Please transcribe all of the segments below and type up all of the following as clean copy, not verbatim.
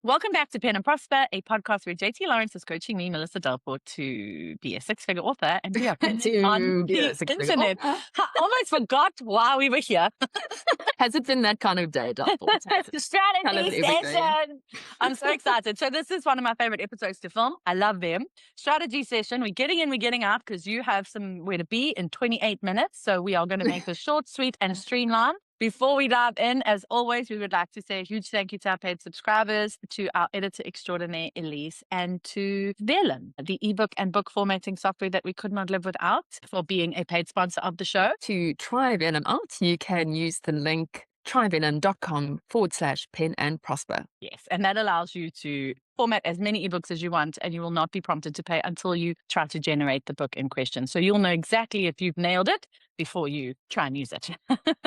Welcome back to Pen and Prosper, a podcast where JT Lawrence is coaching me, Melissa Delport, to be a six-figure author, and we are on the internet. I almost forgot why we were here. Has it been that kind of day, Delport? Strategy session. I'm so excited. So this is one of my favorite episodes to film. I love them. Strategy session. We're getting in, we're getting out, because you have somewhere to be in 28 minutes. So we are going to make this short, sweet, and streamlined. Before we dive in, as always, we would like to say a huge thank you to our paid subscribers, to our editor extraordinaire, Elise, and to Vellum, the ebook and book formatting software that we could not live without, for being a paid sponsor of the show. To try Vellum out, you can use the link tryvellum.com/pen and prosper. Yes, and that allows you to format as many ebooks as you want, and you will not be prompted to pay until you try to generate the book in question. So you'll know exactly if you've nailed it before you try and use it,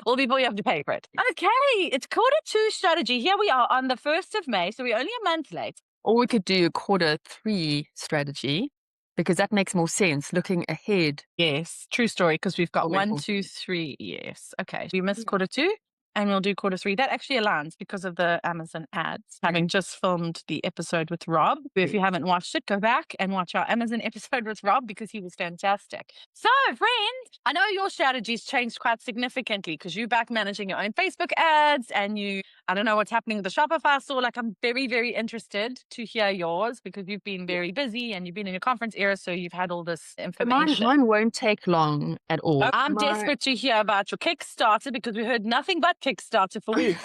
or before you have to pay for it. Okay, it's Q2 strategy. Here we are on the 1st of May, so we're only a month late. Or we could do Q3 strategy, because that makes more sense, looking ahead. Yes, true story, because we've got 1, 2, 3. Yes. Okay, we missed Q2. And we'll do Q3. That actually aligns because of the Amazon ads. Having just filmed the episode with Rob. If you haven't watched it, go back and watch our Amazon episode with Rob, because he was fantastic. So, friend, I know your strategy's changed quite significantly, because you're back managing your own Facebook ads, and I don't know what's happening with the Shopify store. Like, I'm very, very interested to hear yours, because you've been very busy and you've been in your conference era, so you've had all this information. Mine won't take long at all. I'm desperate to hear about your Kickstarter, because we heard nothing but Kickstarter for weeks.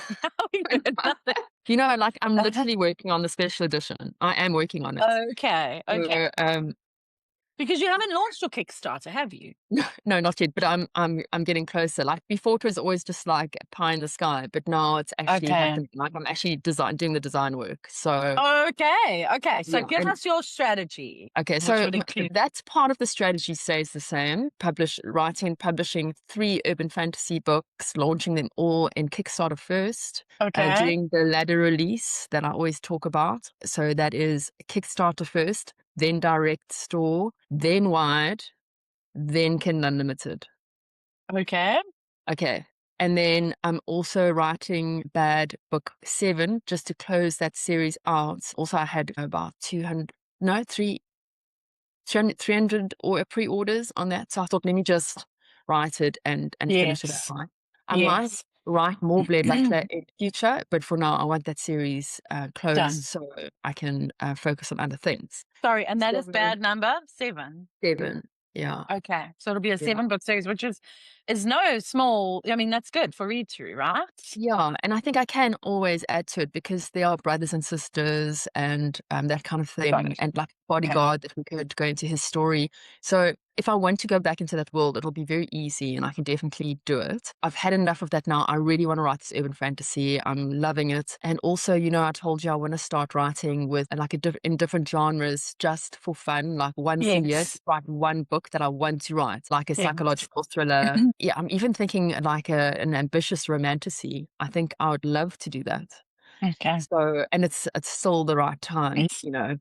We heard nothing. You know, like, I'm literally working on the special edition. I am working on it. Okay. So, because you haven't launched your Kickstarter, have you? No, not yet, but I'm getting closer. Like, before, it was always just like pie in the sky, but now it's actually happening. Like, I'm actually doing the design work. So okay. So yeah, give us your strategy. Okay, so that's part of the strategy stays the same. Writing and publishing 3 urban fantasy books, launching them all in Kickstarter first. Okay. Doing the ladder release that I always talk about. So that is Kickstarter first, then direct store, then wide, then Kindle Unlimited. Okay. And then I'm also writing Bad Book 7 just to close that series out. Also, I had about 300 pre-orders on that. So I thought, let me just write it and finish it out. I might write more Blade Butler in future, but for now, I want that series closed. Done. So I can focus on other things. Sorry, and that is bad number 7. 7, yeah. Okay, so it'll be a 7-book series, which is no small. I mean, that's good for read through, right? Yeah, and I think I can always add to it, because they are brothers and sisters and that kind of thing, and like bodyguard that we could go into his story. So if I want to go back into that world, it'll be very easy, and I can definitely do it. I've had enough of that now. I really want to write this urban fantasy. I'm loving it. And also, I told you I want to start writing with in different genres, just for fun, like once a year, write one book that I want to write, like a psychological thriller. Yeah, I'm even thinking like an ambitious romantasy. I think I would love to do that. Okay. So, and it's still the right time,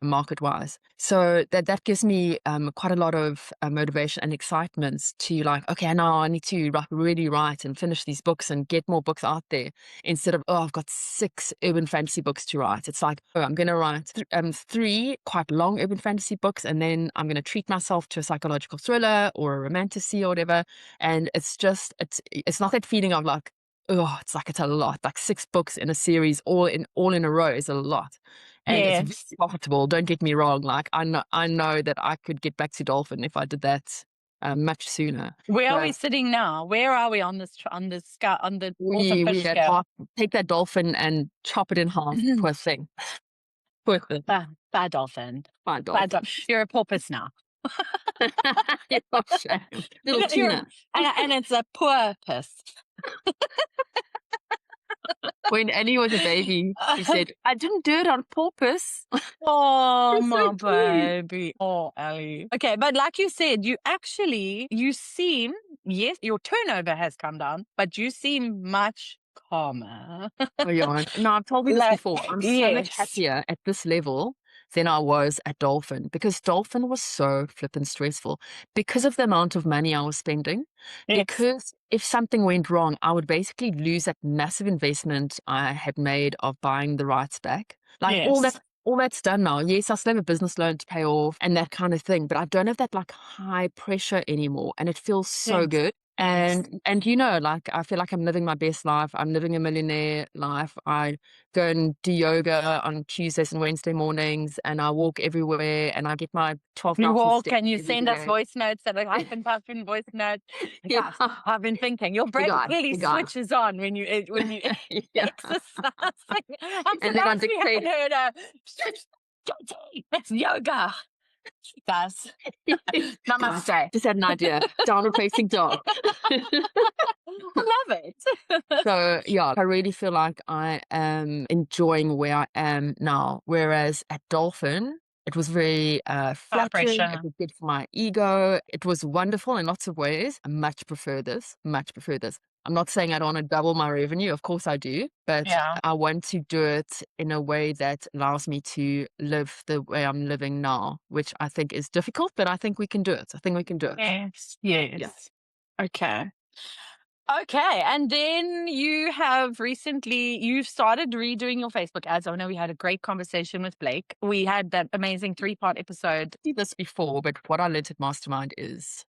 market wise. So that gives me quite a lot of motivation and excitement to like, okay, now I need to really write and finish these books and get more books out there, instead of, I've got 6 urban fantasy books to write. It's like, I'm going to write 3 quite long urban fantasy books, and then I'm going to treat myself to a psychological thriller or a romantasy or whatever. And it's not that feeling of like, it's a lot. Like 6 books in a series, all in a row, is a lot, and it's very profitable. Don't get me wrong. Like, I know that I could get back to Dolphin if I did that much sooner. Where are we sitting now? Where are we on this scale? On the we had half, take that Dolphin and chop it in half. Poor thing. Bad Dolphin. You're a porpoise now. Little tuna. And it's a porpoise. When Annie was a baby, she said, I didn't do it on purpose. Oh, my baby. Oh, Ellie. Okay, but like you said, you seem, yes, your turnover has come down, but you seem much calmer. Oh, yeah. No, I've told you this before. I'm so much happier at this level. than I was at Dolphin, because Dolphin was so flippin' stressful because of the amount of money I was spending. Yes. Because if something went wrong, I would basically lose that massive investment I had made of buying the rights back. Like Yes. all that's done now. Yes, I still have a business loan to pay off and that kind of thing, but I don't have that like high pressure anymore, and it feels so Yes. good. Yes. And you know, like I feel like I'm living my best life. I'm living a millionaire life. I go and do yoga on Tuesdays and Wednesday mornings, and I walk everywhere, and I get my 12,000 You walk steps and you every send us day. voice notes that are huff and puff and voice notes. Yeah. Gosh, I've been thinking your brain God, really you got it. switches on when you Yeah. exercise. I'm And then I surprised we haven't dictate. heard a that's yoga. Guys, namaste. Just had an idea. Downward facing dog. I love it. So yeah, I really feel like I am enjoying where I am now. Whereas at Dolphin, it was very flattering. pressure. It was good for my ego. It was wonderful in lots of ways. I much prefer this. Much prefer this. I'm not saying I don't want to double my revenue. Of course I do. But Yeah. I want to do it in a way that allows me to live the way I'm living now, which I think is difficult, but I think we can do it. I think we can do it. Yes. Yes. Yeah. Okay. Okay, and then you've started redoing your Facebook ads. I know we had a great conversation with Blake. We had that amazing 3-part episode. I did this before, but what I learned at Mastermind is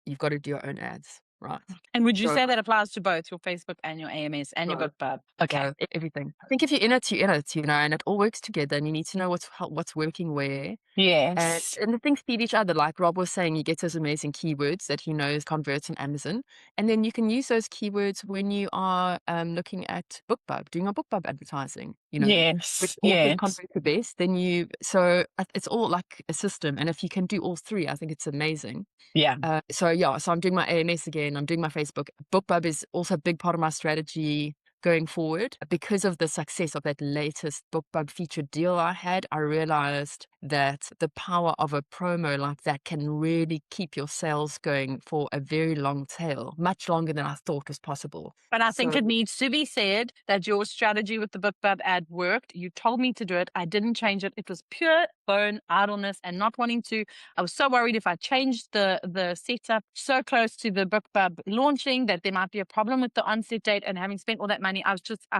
you've got to do your own ads, right? And would you So- say that applies to both your Facebook and your AMS and your Right. BookBub? Okay. So, everything. I think if you're in it, you're in it, you know, and it all works together, and you need to know what's working where. Yes. And the things feed each other. Like Rob was saying, he gets those amazing keywords that he knows converts on Amazon. And then you can use those keywords when you are looking at BookBub, doing a BookBub advertising, you know, Yes. which also Yes. converts the best. Then so it's all like a system. And if you can do all three, I think it's amazing. Yeah. So I'm doing my AMS again. I'm doing my Facebook. BookBub is also a big part of my strategy going forward. Because of the success of that latest BookBub featured deal I had, I realized that the power of a promo like that can really keep your sales going for a very long tail, much longer than I thought was possible. But I think it needs to be said that your strategy with the BookBub ad worked. You told me to do it. I didn't change it. It was pure bone idleness and not wanting to. I was so worried if I changed the setup so close to the BookBub launching that there might be a problem with the onset date. And having spent all that money, I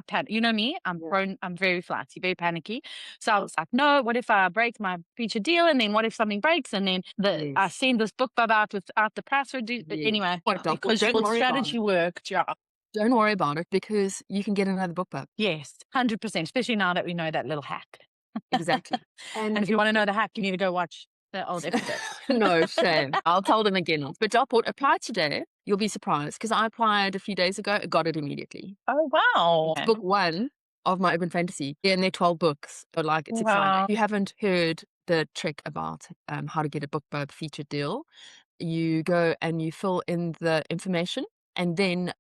panicked. You know me, I'm very flighty, very panicky. So I was like, no, what if I break my feature deal? And then what if something breaks? And then I send this BookBub out without the price reduced. Anyway, because your strategy worked, yeah. Don't worry about it, because you can get another BookBub. Yes, 100%, especially now that we know that little hack. Exactly. And if you want to know the hack, you need to go watch the old episode. No shame. I'll tell them again. But Delport, apply today. You'll be surprised, because I applied a few days ago, got it immediately. Oh, wow. It's book 1 of my urban fantasy. And they're 12 books. But like, it's exciting. If you haven't heard the trick about how to get a BookBub featured deal, you go and you fill in the information. And then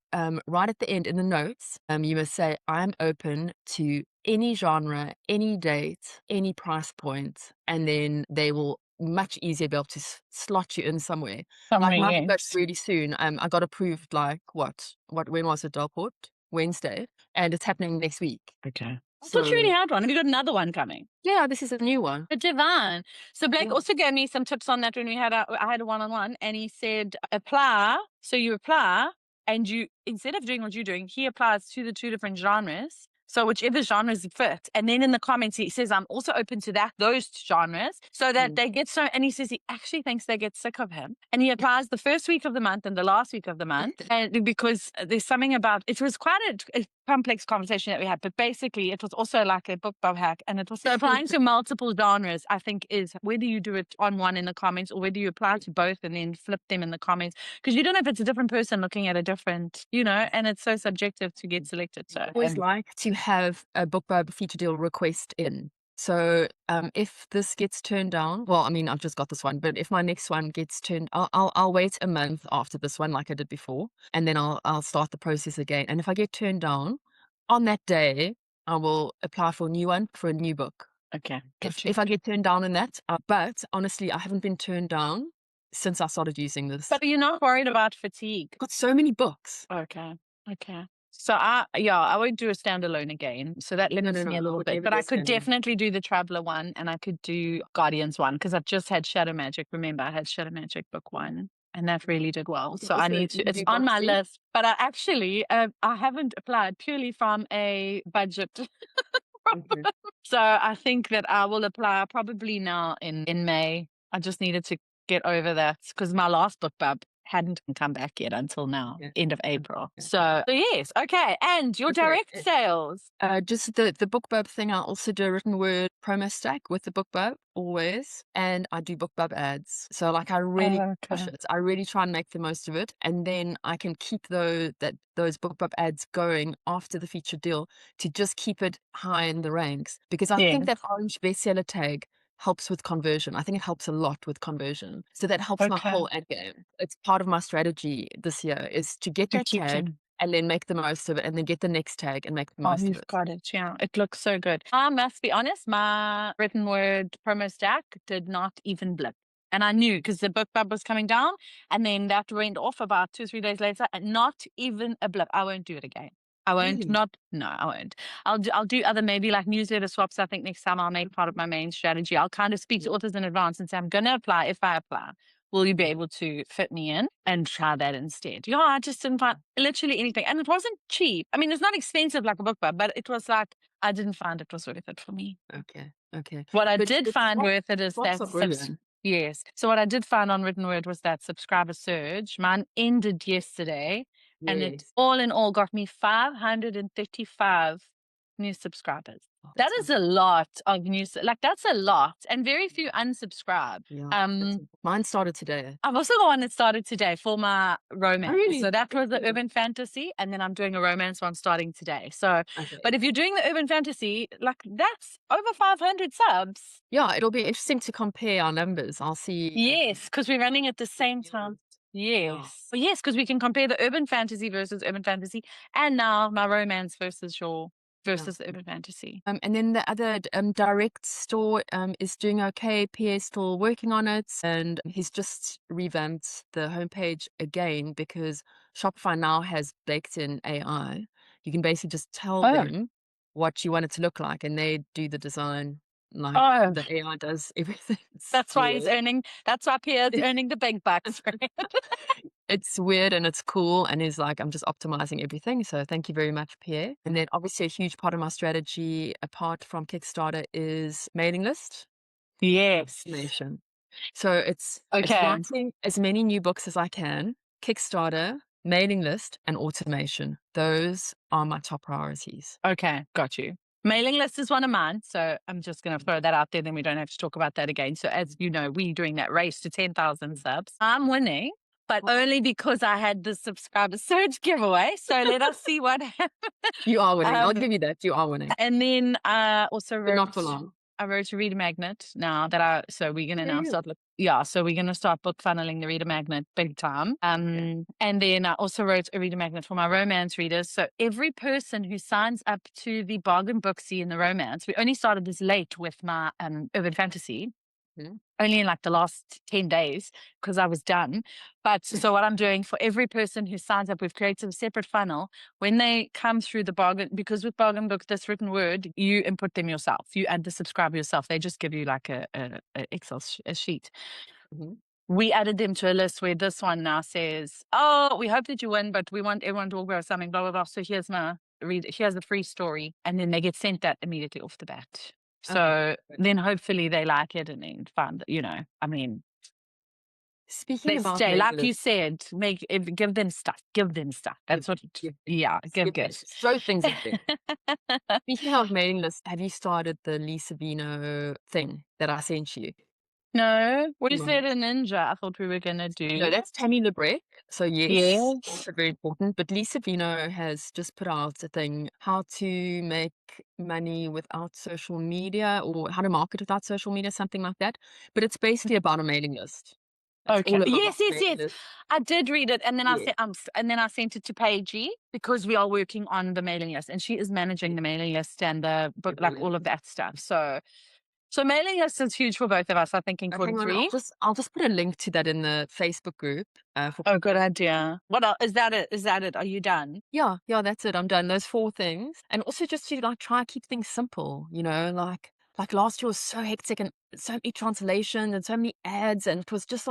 right at the end in the notes, you must say, I'm open to any genre, any date, any price point. And then they will much easier be able to slot you in somewhere. Like my book really soon. I got approved when was it, Delport? Wednesday. And it's happening next week. Okay. I thought you already had one. Have you got another one coming? Yeah, this is a new one. Divine. So Blake also gave me some tips on that when I had a one-on-one, and he said, apply. So you apply, and you, instead of doing what you're doing, he applies to the 2 different genres. So whichever genres fit. And then in the comments, he says, I'm also open to those genres, so that they get and he says he actually thinks they get sick of him. And he applies the first week of the month and the last week of the month. And because there's something about, it was quite a complex conversation that we had, but basically it was also like a BookBub hack. And it was applying to multiple genres, I think, is whether you do it on one in the comments or whether you apply to both and then flip them in the comments. Because you don't know if it's a different person looking at a different, and it's so subjective to get selected. So I always like to have a BookBub feature deal request in. So if this gets turned down, well, I mean, I've just got this one, but if my next one gets turned, I'll wait a month after this one, like I did before, and then I'll start the process again. And if I get turned down on that day, I will apply for a new one for a new book. Okay. If I get turned down in that, but honestly, I haven't been turned down since I started using this. But you're not worried about fatigue? I've got so many books. Okay. So I won't do a standalone again. So that limits me a little bit. But I could definitely do the Traveler one, and I could do Guardians one, because I've just had Shadow Magic. Remember, I had Shadow Magic book 1. And that really did well. So I need to, it's on my list. But I actually, I haven't applied purely from a budget. So I think that I will apply probably now in May. I just needed to get over that, because my last book bub hadn't come back yet until now, end of April. So yes, okay. And your direct sales? Just the BookBub thing. I also do a written word promo stack with the BookBub always, and I do BookBub ads. So like I really push it. I really try and make the most of it, and then I can keep those BookBub ads going after the featured deal to just keep it high in the ranks, because I think that orange bestseller tag helps with conversion. I think it helps a lot with conversion. So that helps my whole ad game. It's part of my strategy this year, is to get that tag and then make the most of it, and then get the next tag and make the most of it. You've got it. Yeah, it looks so good. I must be honest, my written word promo stack did not even blip. And I knew, because the book bub was coming down, and then that went off about 2 or 3 days later, and not even a blip. I won't do it again. I won't. I won't. I'll do other, maybe like newsletter swaps. I think next time I'll make part of my main strategy. I'll kind of speak to authors in advance and say, I'm going to apply. If I apply, will you be able to fit me in, and try that instead? Yeah, I just didn't find literally anything. And it wasn't cheap. I mean, it's not expensive like a book bub, but it was like, I didn't find it was worth it for me. Okay. What I did find worth it is that yes. So what I did find on written word was that subscriber surge. Mine ended yesterday. And it all in all got me 535 new subscribers. That is a lot of news. Like, that's a lot. And very few unsubscribe. Mine started today. I've also got one that started today for my romance. So that was the urban fantasy. And then I'm doing a romance one starting today. So, but if you're doing the urban fantasy, like, that's over 500 subs. Yeah, it'll be interesting to compare our numbers. I'll see. Yes, because we're running at the same time. Yes. Well, yes, because we can compare the urban fantasy versus urban fantasy, and now my romance versus the urban fantasy. And then the other direct store is doing okay. Pierre's still working on it, and he's just revamped the homepage again, because Shopify now has baked in AI. You can basically just tell them what you want it to look like, and they do the design. Like the AI does everything. That's why he's earning. That's why Pierre's earning the big bucks. It's weird and it's cool, and he's like, I'm just optimizing everything. So thank you very much, Pierre. And then obviously a huge part of my strategy, apart from Kickstarter, is mailing list. Yes. Automation. So it's writing as many new books as I can, Kickstarter, mailing list, and automation. Those are my top priorities. Okay, got you. Mailing list is one of mine, so I'm just going to throw that out there, then we don't have to talk about that again. So as you know, we're doing that race to 10,000 subs. I'm winning, but only because I had the subscriber surge giveaway. So let us see what happens. You are winning. I'll give you that. You are winning. And then I also wrote... But not for long. I wrote a reader magnet now that so we're going to now start so we're going to start book funneling the reader magnet big time. And then I also wrote a reader magnet for my romance readers. So every person who signs up to the bargain booksy in the romance, we only started this late with my urban fantasy. Only in like the last 10 days, because I was done. But so what I'm doing for every person who signs up, we've created a separate funnel. When they come through the bargain, because with bargain book, this written word, you input them yourself. You add the subscriber yourself. They just give you like a Excel sheet. We added them to a list where this one now says, oh, we hope that you win, but we want everyone to all grow something, blah, blah, blah. So here's the free story. And then they get sent that immediately off the bat. So then hopefully they like it, and then find, I mean, speaking about like you said, give them stuff. That's what, give gifts. Throw things at them. Speaking of mailing lists, have you started the Lisa Vino thing that I sent you? No, what is that, a ninja? I thought we were going to do. No, that's Tammy Lebrec. So yes, also very important. But Lisa Vino has just put out a thing, how to make money without social media, or how to market without social media, something like that. But it's basically about a mailing list. Okay. Yes. I did read it, and then I sent it to Paigey, because we are working on the mailing list, and she is managing the mailing list and the book, like all of that stuff. So So mailing list is huge for both of us, I think, in quarter Hang on, three. I'll just put a link to that in the Facebook group. Oh, good idea. What else? Is that it? Is that it? Are you done? Yeah, that's it. I'm done. Those 4 things. And also just to like try keep things simple, like last year was so hectic and so many translations and so many ads, and it was just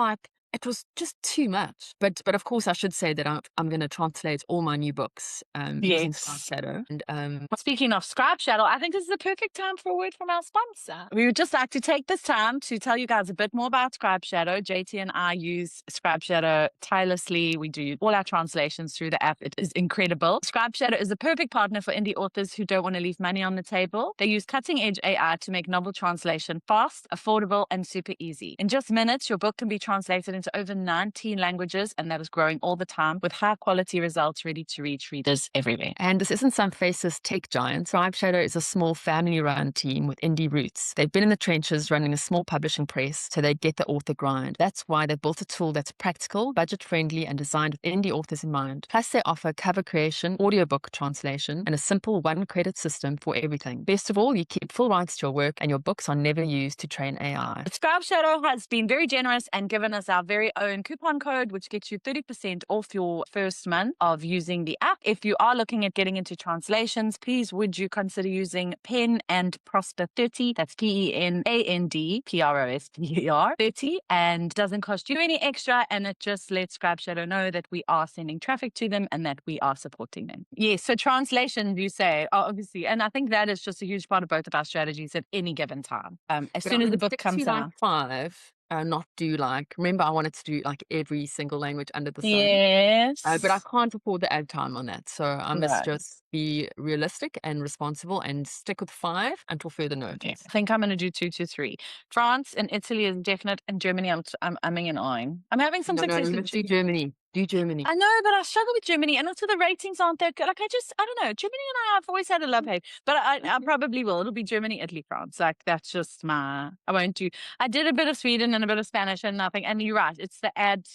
too much. But of course I should say that I'm going to translate all my new books using Scribe Yes. Shadow. And Speaking of Scribe Shadow, I think this is the perfect time for a word from our sponsor. We would just like to take this time to tell you guys a bit more about Scribe Shadow. JT and I use Scribe Shadow tirelessly. We do all our translations through the app. It is incredible. Scribe Shadow is the perfect partner for indie authors who don't want to leave money on the table. They use cutting-edge AI to make novel translation fast, affordable, and super easy. In just minutes, your book can be translated into over 19 languages, and that is growing all the time with high-quality results ready to reach readers everywhere. And this isn't some faceless tech giant. Scribe Shadow is a small family-run team with indie roots. They've been in the trenches running a small publishing press, so they get the author grind. That's why they built a tool that's practical, budget-friendly, and designed with indie authors in mind. Plus, they offer cover creation, audiobook translation, and a simple one-credit system for everything. Best of all, you keep full rights to your work, and your books are never used to train AI. Scribe Shadow has been very generous and given us our very own coupon code, which gets you 30% off your first month of using the app. If you are looking at getting into translations, please would you consider using Pen and Prosper 30. That's PENANDPROSPER 30, and doesn't cost you any extra, and it just lets Scribe Shadow know that we are sending traffic to them and that we are supporting them. Yes, so translation, you say, obviously, and I think that is just a huge part of both of our strategies at any given time. As soon as the book comes out. 5, not do remember I wanted to do every single language under the sun. Yes. But I can't afford the ad time on that. So I must Right. just be realistic and responsible and stick with 5 until further notice. Okay. I think I'm going to do 2 to 3. France and Italy is definite, and Germany I'm umming and ahhing. I'm having some success with Germany. Do Germany. I know, but I struggle with Germany, and also the ratings aren't that good. I don't know. Germany and I've always had a love-hate, but I probably will. It'll be Germany, Italy, France. That's just I won't do. I did a bit of Sweden and a bit of Spanish and nothing. And you're right. It's the ad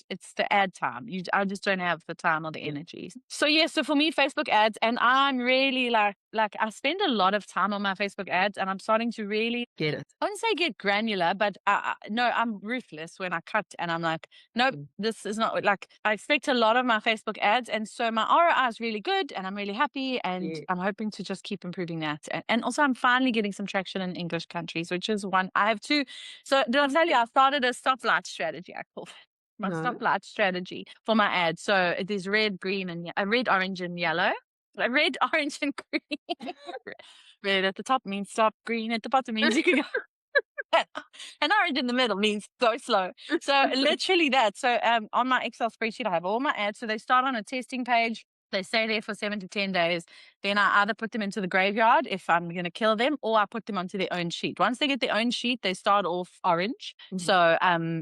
time. I just don't have the time or the energy. So yeah, so for me, Facebook ads, and I'm really like I spend a lot of time on my Facebook ads, and I'm starting to really get it. I wouldn't say get granular, but no, I'm ruthless when I cut, and I'm like, nope, this is not I expect a lot of my Facebook ads, and so my ROI is really good, and I'm really happy, and I'm hoping to just keep improving that. And also, I'm finally getting some traction in English countries, which is one I have 2. So did I tell you I started a stoplight strategy? I call it my stoplight strategy for my ads. So it is red, green, and red, orange, and yellow. Red, orange, and green. Red at the top means stop. Green at the bottom means you can go. And orange in the middle means go slow. So literally that. So on my Excel spreadsheet, I have all my ads. So they start on a testing page. They stay there for 7 to 10 days. Then I either put them into the graveyard if I'm going to kill them, or I put them onto their own sheet. Once they get their own sheet, they start off orange. So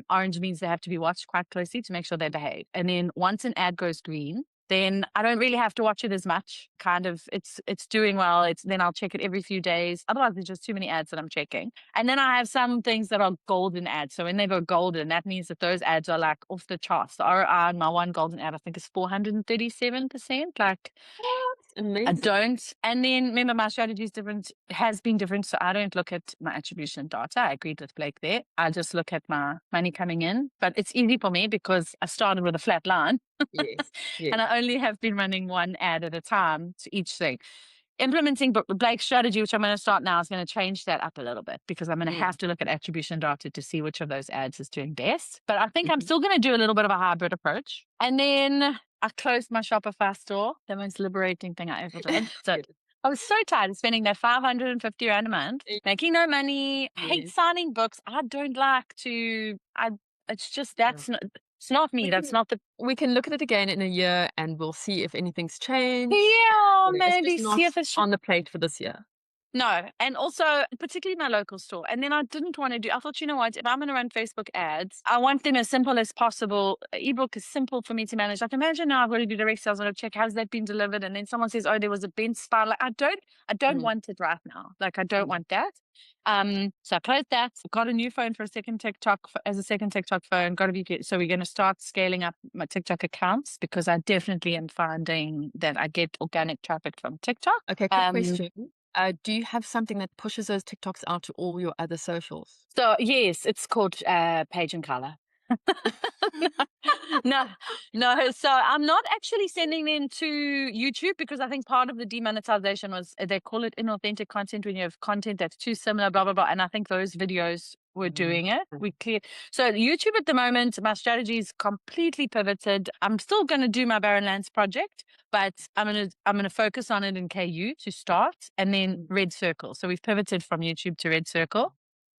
orange means they have to be watched quite closely to make sure they behave. And then once an ad goes green, then I don't really have to watch it as much. Kind of, it's doing well. Then I'll check it every few days. Otherwise, there's just too many ads that I'm checking. And then I have some things that are golden ads. So when they go golden, that means that those ads are off the charts. The ROI on my one golden ad, I think, is 437%. Amazing. I don't. And then remember, my strategy is different, has been different. So I don't look at my attribution data. I agreed with Blake there. I just look at my money coming in. But it's easy for me because I started with a flat line. Yes. And I only have been running one ad at a time to each thing. Implementing Blake's strategy, which I'm going to start now, is going to change that up a little bit because I'm going to have to look at attribution data to see which of those ads is doing best. But I think I'm still going to do a little bit of a hybrid approach. And then I closed my Shopify store, the most liberating thing I ever did. So I was so tired of spending that 550 Rand a month, making no money, hate signing books. I don't like to, it's just, it's not me. We can look at it again in a year and we'll see if anything's changed. Yeah, maybe see if it's on the plate for this year. No. And also, particularly my local store. And then I didn't want to I thought, you know what, if I'm going to run Facebook ads, I want them as simple as possible. Ebook is simple for me to manage. Imagine now I've got to do direct sales. I've got to check, has that been delivered? And then someone says, oh, there was a bench spot. I don't want it right now. I don't want that. So I closed that. Got a new phone for a second TikTok phone. So we're going to start scaling up my TikTok accounts because I definitely am finding that I get organic traffic from TikTok. Okay, quick question. Do you have something that pushes those TikToks out to all your other socials? So yes, it's called Page and Color. No, no. So I'm not actually sending them to YouTube because I think part of the demonetization was they call it inauthentic content when you have content that's too similar, blah, blah, blah. And I think those videos were doing it. We cleared. So YouTube at the moment, my strategy is completely pivoted. I'm still going to do my Barren Lands project, but I'm gonna focus on it in KU to start, and then Red Circle. So we've pivoted from YouTube to Red Circle.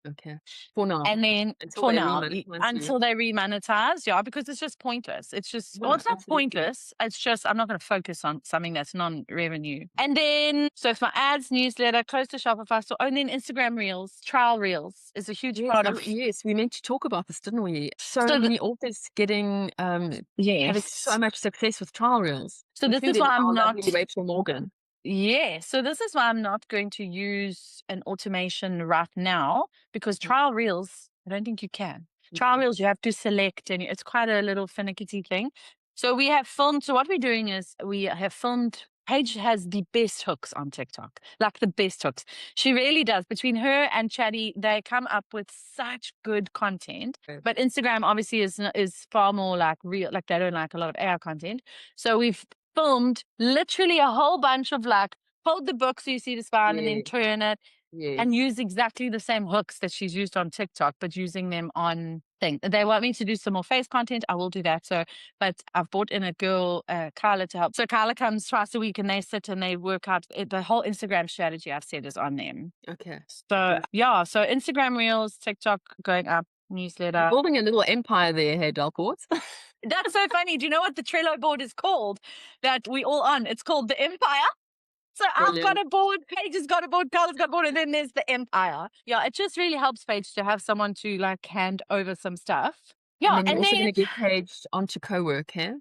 Okay. For now. And then Until for they now, remonetize you. until they remonetize, yeah, because it's just pointless. It's just, well, No, it's not absolutely. pointless. It's just, I'm not going to focus on something that's non-revenue. And then, so it's my ads, newsletter, close to Shopify store, and then Instagram Reels, trial Reels is a huge part of. Yes, we meant to talk about this, didn't we? So So many authors getting having so yes. much success with trial reels. So this is including why I'm our not. lovely Rachel Morgan. Yeah, so this is why I'm not going to use an automation right now, because trial reels, I don't think you can. Trial reels, you have to select, and it's quite a little finicky thing. So we have filmed. So what we're doing is we have filmed. Paige has the best hooks on TikTok, like the best hooks. She really does. Between her and Chatty, they come up with such good content. But Instagram obviously is far more like real, like they don't like a lot of AI content. So we've filmed literally a whole bunch of like, hold the book so you see the spine and then turn it and use exactly the same hooks that she's used on TikTok, but using them on things. They want me to do some more face content. I will do that. So, but I've brought in a girl, Carla, to help. So Carla comes twice a week and they sit and they work out the whole Instagram strategy I've said is on them. Okay. So yeah, so Instagram Reels, TikTok going up, newsletter. You're building a little empire there, hey, Delport. That's so funny. Do you know what the Trello board is called that we all on? It's called the Empire. So I've got a board, Paige has got a board, Carla's got a board, and then there's the Empire. Yeah, it just really helps Paige to have someone to like hand over some stuff. Yeah, and then you're also going to get Paige onto co-work, hey?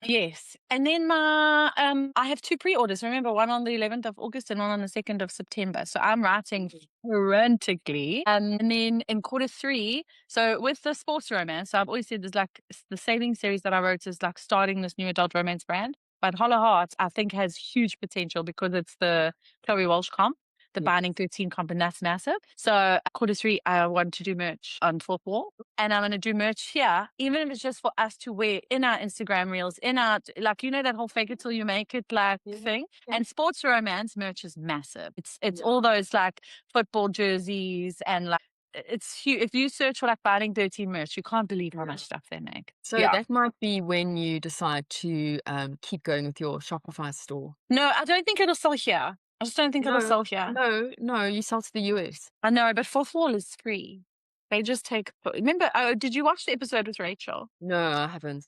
Yes. And then my I have 2 pre-orders. Remember, one on the 11th of August and one on the 2nd of September. So I'm writing frantically. And then in Q3, so with the sports romance, so I've always said there's like the Sailing series that I wrote is like starting this new adult romance brand. But Hollow Hearts, I think, has huge potential because it's the Chloe Walsh comp, the Binding 13 comp, and that's massive. So Q3, I want to do merch on Fourth Wall. And I'm going to do merch here, even if it's just for us to wear in our Instagram reels, in our, like, you know, that whole fake it till you make it like thing. And sports romance merch is massive. It's all those like football jerseys and like, it's huge. If you search for like Binding 13 merch, you can't believe how much stuff they make. So that might be when you decide to keep going with your Shopify store. No, I don't think it'll sell here. I just don't think it'll sell here. No, you sell to the US. I know, but Fourth Wall is free. They just take. Remember, did you watch the episode with Rachel? No, I haven't.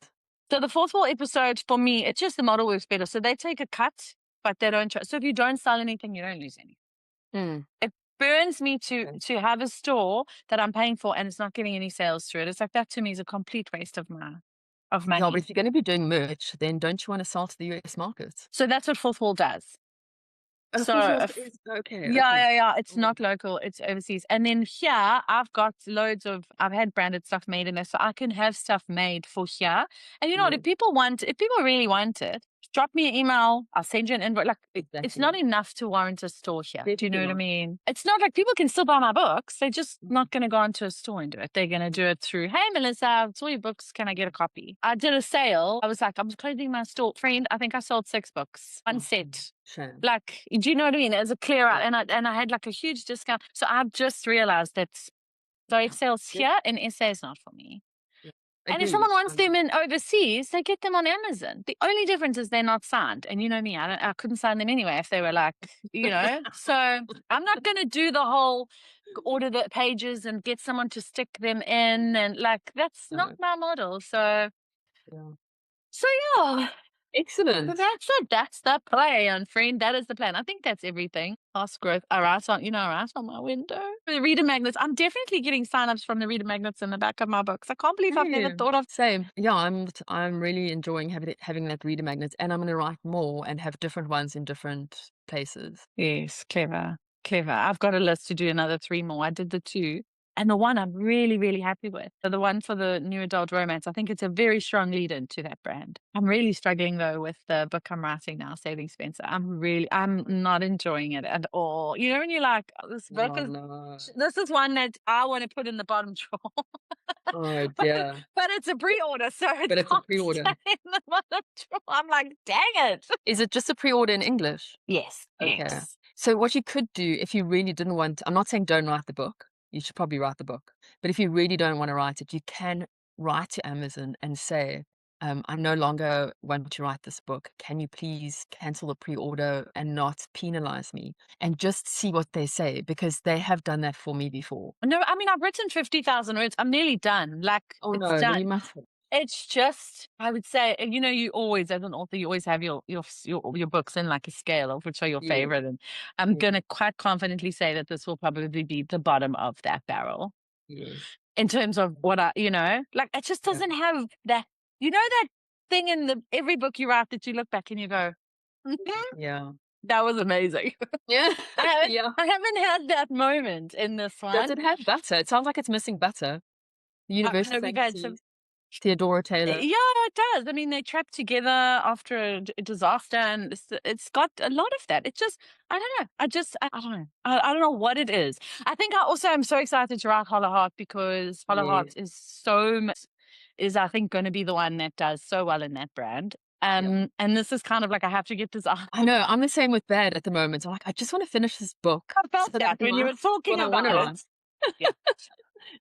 So the Fourth Wall episode, for me, it's just the model works better. So they take a cut, but they don't. So if you don't sell anything, you don't lose anything. It burns me to have a store that I'm paying for and it's not getting any sales through it. It's like that to me is a complete waste of money. Yeah, but if you're going to be doing merch, then don't you want to sell to the US market? So that's what Fourth Wall does. So okay. Yeah. It's not local, it's overseas. And then here I've got I've had branded stuff made in there, so I can have stuff made for here. And you know what, if people really want it, drop me an email, I'll send you an invoice. Like it's not enough to warrant a store here. Do you know what I mean? It's not like people can still buy my books. They're just not going to go onto a store and do it. They're going to do it through, hey Melissa, I saw your books, can I get a copy? I did a sale. I was like, I'm closing my store. Friend, I think I sold 6 books, one set. Shame. Like, do you know what I mean? As a clear out, and I had like a huge discount. So I've just realized that direct sales here in SA is not for me. And if someone wants them in overseas, they get them on Amazon. The only difference is they're not signed. And you know me, I couldn't sign them anyway if they were like, you know. So I'm not going to do the whole order the pages and get someone to stick them in. And like, that's not my model. So yeah. Excellent. So that's it. That's the plan, friend. That is the plan. I think that's everything. Fast growth. I write on my window. The reader magnets. I'm definitely getting signups from the reader magnets in the back of my books. I can't believe I've never thought of. Same. Yeah, I'm really enjoying having that reader magnet, and I'm going to write more and have different ones in different places. Yes, clever. I've got a list to do another 3 more. I did the 2. And the one I'm really, really happy with, the one for the new adult romance, I think it's a very strong lead into that brand. I'm really struggling though with the book I'm writing now, Saving Spencer. I'm not enjoying it at all. You know, when you're like, "Oh, this book Oh, is, no. this is one that I want to put in the bottom drawer." Oh, but, dear. but it's a pre-order, so it But it's a can't pre-order. stay in the bottom drawer. I'm like, dang it. Is it just a pre-order in English? Yes, Okay. yes. So what you could do if you really didn't want, I'm not saying don't write the book. You should probably write the book. But if you really don't want to write it, you can write to Amazon and say, I no longer want to write this book. Can you please cancel the pre-order and not penalize me? And just see what they say, because they have done that for me before. No, I mean, I've written 50,000 words. I'm nearly done. Like, Oh it's no, then done. you must. It's just, I would say, and you know, you always, as an author, you always have your books in like a scale of which are your Yes, favorite. And I'm yes, going to quite confidently say that this will probably be the bottom of that barrel yes. in terms of what like, it just Yeah. doesn't have that, that thing in every book you write that you look back and you go, "Mhm, Yeah. that was amazing." Yeah. I haven't, Yeah. I haven't had that moment in this Does one. it have butter? It sounds like it's missing butter. The I universe know is we've saying had to some. Theodora Taylor. Yeah, it does. I mean, they trapped together after a disaster, and it's got a lot of that. It just, I don't know. I don't know. I don't know what it is. I think I also am so excited to write Hollow Heart because Hollow Heart Yes. is so much, is I think going to be the one that does so well in that brand. Yeah. And this is kind of like I have to get this out. I know. I'm the same with Bad at the moment. I'm like, I just want to finish this book I so felt that I that can when you write were talking what I want to about it. write. Yeah.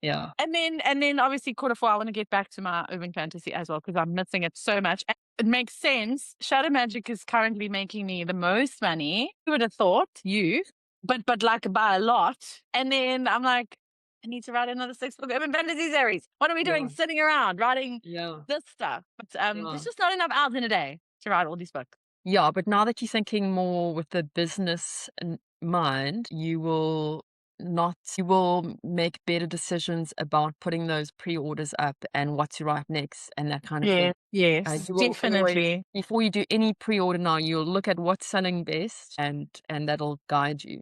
Yeah. And then obviously quarter four, I want to get back to my urban fantasy as well because I'm missing it so much. And it makes sense. Shadow Magic is currently making me the most money. Who would have thought? You. But like by a lot. And then I'm like, I need to write another 6-book urban fantasy series. What are we doing? Yeah. Sitting around writing Yeah. this stuff. But Yeah. there's just not enough hours in a day to write all these books. Yeah. But now that you're thinking more with the business in mind, you will make better decisions about putting those pre-orders up and what to write next and that kind of Yeah, thing. yes, You will always, definitely. before you do any pre-order now, you'll look at what's selling best and that'll guide you.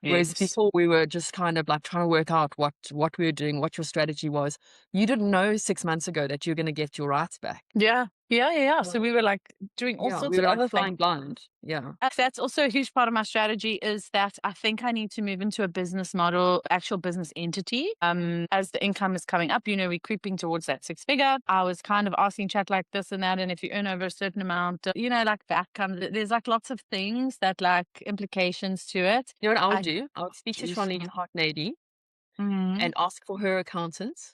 Whereas Yes. before we were just kind of like trying to work out what we were doing, what your strategy was. You didn't know 6 months ago that you're going to get your rights back. Yeah. Yeah, yeah, yeah. So Right. we were like doing all Yeah, sorts we of were like other things. flying blind. Yeah. That's also a huge part of my strategy is that I think I need to move into a business model, actual business entity. As the income is coming up, we're creeping towards that 6-figure. I was kind of asking chat like this and that. And if you earn over a certain amount, like that comes, there's like lots of things that like implications to it. You know what I would I do? I would speak to just, Charlene Hartnady Mhm. and ask for her accountants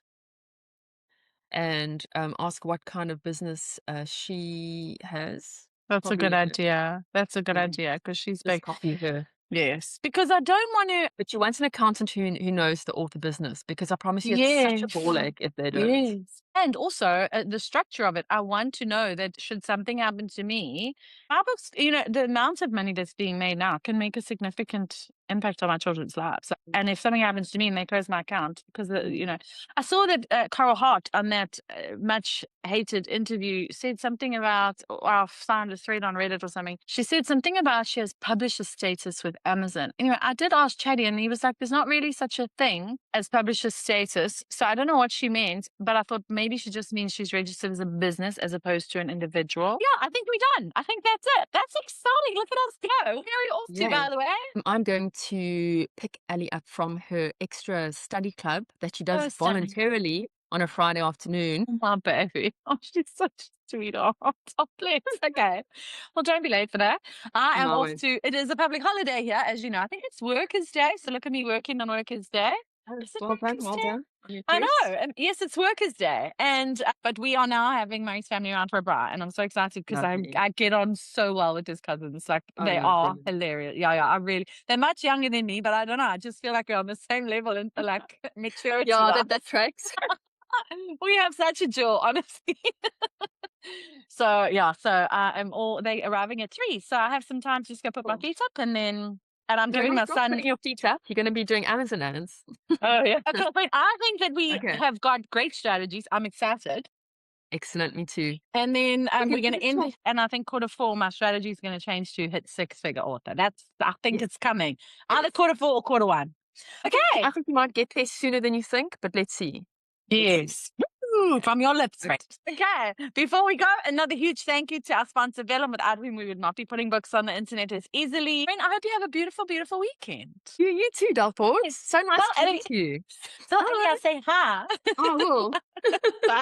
and ask what kind of business she has. That's a good Probably idea. That's a good yeah, idea because she's just big. copy her. Yes, because I don't want to. But you want an accountant who knows the author business, because I promise you it's such a ball Yes. ache if they don't. Yes. And also the structure of it. I want to know that should something happen to me, my books, the amount of money that's being made now can make a significant impact on my children's lives. And if something happens to me and they close my account, because, I saw that Carol Hart on that much hated interview said something about, or I found a thread on Reddit or something. She said something about she has publisher status with Amazon. Anyway, I did ask Chatty and he was like, there's not really such a thing as publisher status. So I don't know what she meant, but I thought maybe she just means she's registered as a business as opposed to an individual. Yeah, I think we're done. I think that's it. That's exciting. Look at us go. Where are we off to, Yeah. by the way? I'm going to pick Ali up from her extra study club that she does Oh, stunning. voluntarily on a Friday afternoon. My baby. Oh, she's such a sweetheart. Oh, bless. Okay. Well, don't be late for that. I am No, off to, it is a public holiday here, as you know. I think it's Workers' Day. So look at me working on Workers' Day. Is it well done, Workers' well Day? done. On your I test. know. Yes, it's Workers' Day. And, but we are now having Murray's family around for a bra. And I'm so excited because Lovely. I get on so well with his cousins. Like, Oh, they no, are brilliant. hilarious. Yeah, yeah. They're much younger than me, but I don't know. I just feel like we're on the same level in like maturity. Yeah, that tracks. We have such a jewel, honestly. So yeah, so they arriving at 3. So I have some time to just go put my Cool. feet up and I'm No, giving my not son. putting your feet up. You're going to be doing Amazon ads. Oh yeah. Okay, wait, I think that we Okay. have got great strategies. I'm excited. Excellent. Me too. And then we're Okay, going to end, cool. and I think quarter 4, my strategy is going to change to hit 6-figure author. I think Yes. it's coming. Either quarter 4 or quarter 1. Okay. I think you might get there sooner than you think, but let's see. Yes. Ooh, from your lips. Right. Okay. Before we go, another huge thank you to our sponsor, Vellum. Without whom we would not be putting books on the internet as easily. And I hope you have a beautiful, beautiful weekend. You too, Delport. So nice Well, talking to you. So, I'll say hi. I will. Bye.